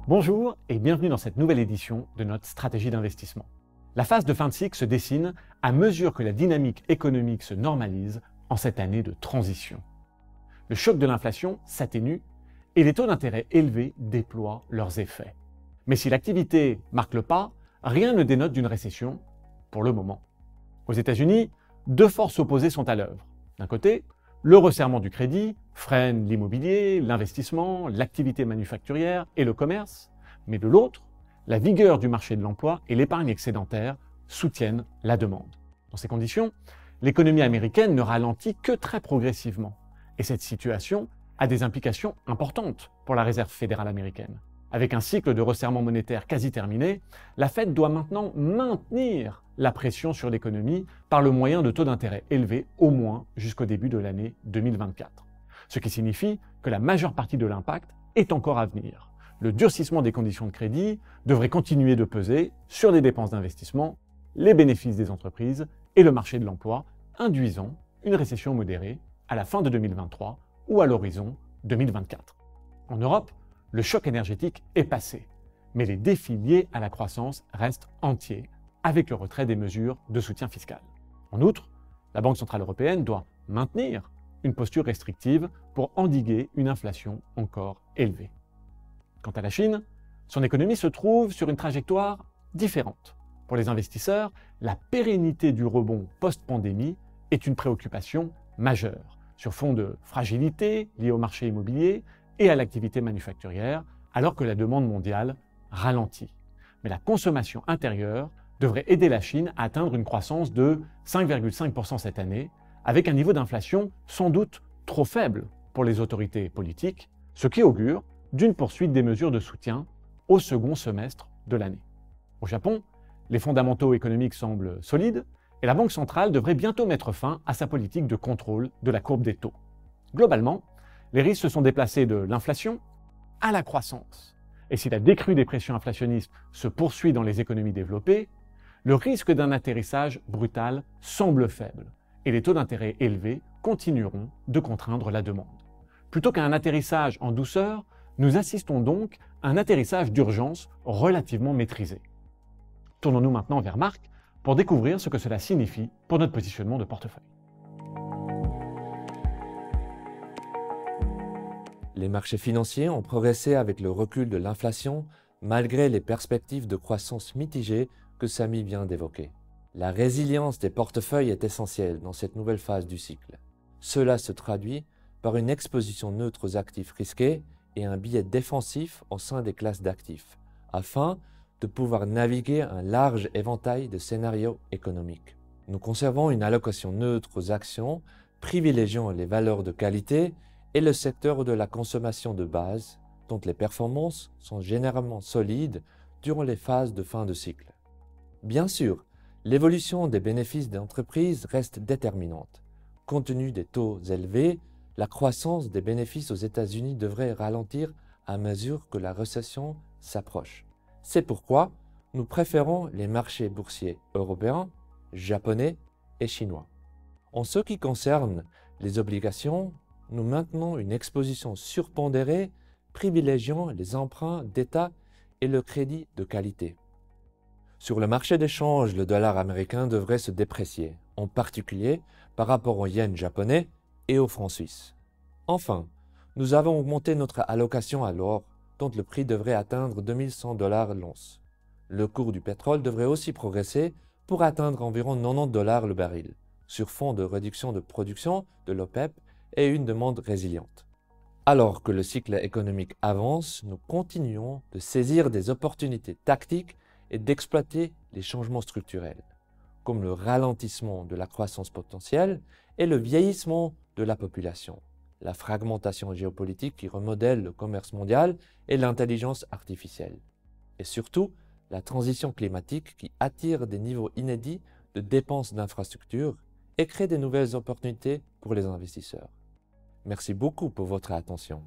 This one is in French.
Bonjour et bienvenue dans cette nouvelle édition de notre stratégie d'investissement. La phase de fin de cycle se dessine à mesure que la dynamique économique se normalise en cette année de transition. Le choc de l'inflation s'atténue et les taux d'intérêt élevés déploient leurs effets. Mais si l'activité marque le pas, rien ne dénote d'une récession pour le moment. Aux États-Unis, deux forces opposées sont à l'œuvre. D'un côté, le resserrement du crédit freine l'immobilier, l'investissement, l'activité manufacturière et le commerce, mais de l'autre, la vigueur du marché de l'emploi et l'épargne excédentaire soutiennent la demande. Dans ces conditions, l'économie américaine ne ralentit que très progressivement, et cette situation a des implications importantes pour la Réserve fédérale américaine. Avec un cycle de resserrement monétaire quasi terminé, la Fed doit maintenant maintenir la pression sur l'économie par le moyen de taux d'intérêt élevés au moins jusqu'au début de l'année 2024. Ce qui signifie que la majeure partie de l'impact est encore à venir. Le durcissement des conditions de crédit devrait continuer de peser sur les dépenses d'investissement, les bénéfices des entreprises et le marché de l'emploi, induisant une récession modérée à la fin de 2023 ou à l'horizon 2024. En Europe, le choc énergétique est passé, mais les défis liés à la croissance restent entiers avec le retrait des mesures de soutien fiscal. En outre, la Banque centrale européenne doit maintenir une posture restrictive pour endiguer une inflation encore élevée. Quant à la Chine, son économie se trouve sur une trajectoire différente. Pour les investisseurs, la pérennité du rebond post-pandémie est une préoccupation majeure, sur fond de fragilité liée au marché immobilier et à l'activité manufacturière, alors que la demande mondiale ralentit. Mais la consommation intérieure devrait aider la Chine à atteindre une croissance de 5,5% cette année, avec un niveau d'inflation sans doute trop faible pour les autorités politiques, ce qui augure d'une poursuite des mesures de soutien au second semestre de l'année. Au Japon, les fondamentaux économiques semblent solides et la Banque centrale devrait bientôt mettre fin à sa politique de contrôle de la courbe des taux. Globalement, les risques se sont déplacés de l'inflation à la croissance. Et si la décrue des pressions inflationnistes se poursuit dans les économies développées, le risque d'un atterrissage brutal semble faible et les taux d'intérêt élevés continueront de contraindre la demande. Plutôt qu'à un atterrissage en douceur, nous assistons donc à un atterrissage d'urgence relativement maîtrisé. Tournons-nous maintenant vers Marc pour découvrir ce que cela signifie pour notre positionnement de portefeuille. Les marchés financiers ont progressé avec le recul de l'inflation malgré les perspectives de croissance mitigées que Samy vient d'évoquer. La résilience des portefeuilles est essentielle dans cette nouvelle phase du cycle. Cela se traduit par une exposition neutre aux actifs risqués et un biais défensif au sein des classes d'actifs, afin de pouvoir naviguer un large éventail de scénarios économiques. Nous conservons une allocation neutre aux actions, privilégiant les valeurs de qualité et le secteur de la consommation de base, dont les performances sont généralement solides durant les phases de fin de cycle. Bien sûr, l'évolution des bénéfices des entreprises reste déterminante. Compte tenu des taux élevés, la croissance des bénéfices aux États-Unis devrait ralentir à mesure que la récession s'approche. C'est pourquoi nous préférons les marchés boursiers européens, japonais et chinois. En ce qui concerne les obligations, nous maintenons une exposition surpondérée privilégiant les emprunts d'État et le crédit de qualité. Sur le marché d'échange, le dollar américain devrait se déprécier, en particulier par rapport au yen japonais et au franc suisse. Enfin, nous avons augmenté notre allocation à l'or, dont le prix devrait atteindre 2100 $ l'once. Le cours du pétrole devrait aussi progresser pour atteindre environ 90 $ le baril, sur fond de réduction de production de l'OPEP et une demande résiliente. Alors que le cycle économique avance, nous continuons de saisir des opportunités tactiques et d'exploiter les changements structurels, comme le ralentissement de la croissance potentielle et le vieillissement de la population, la fragmentation géopolitique qui remodèle le commerce mondial et l'intelligence artificielle, et surtout la transition climatique qui attire des niveaux inédits de dépenses d'infrastructures et crée de nouvelles opportunités pour les investisseurs. Merci beaucoup pour votre attention.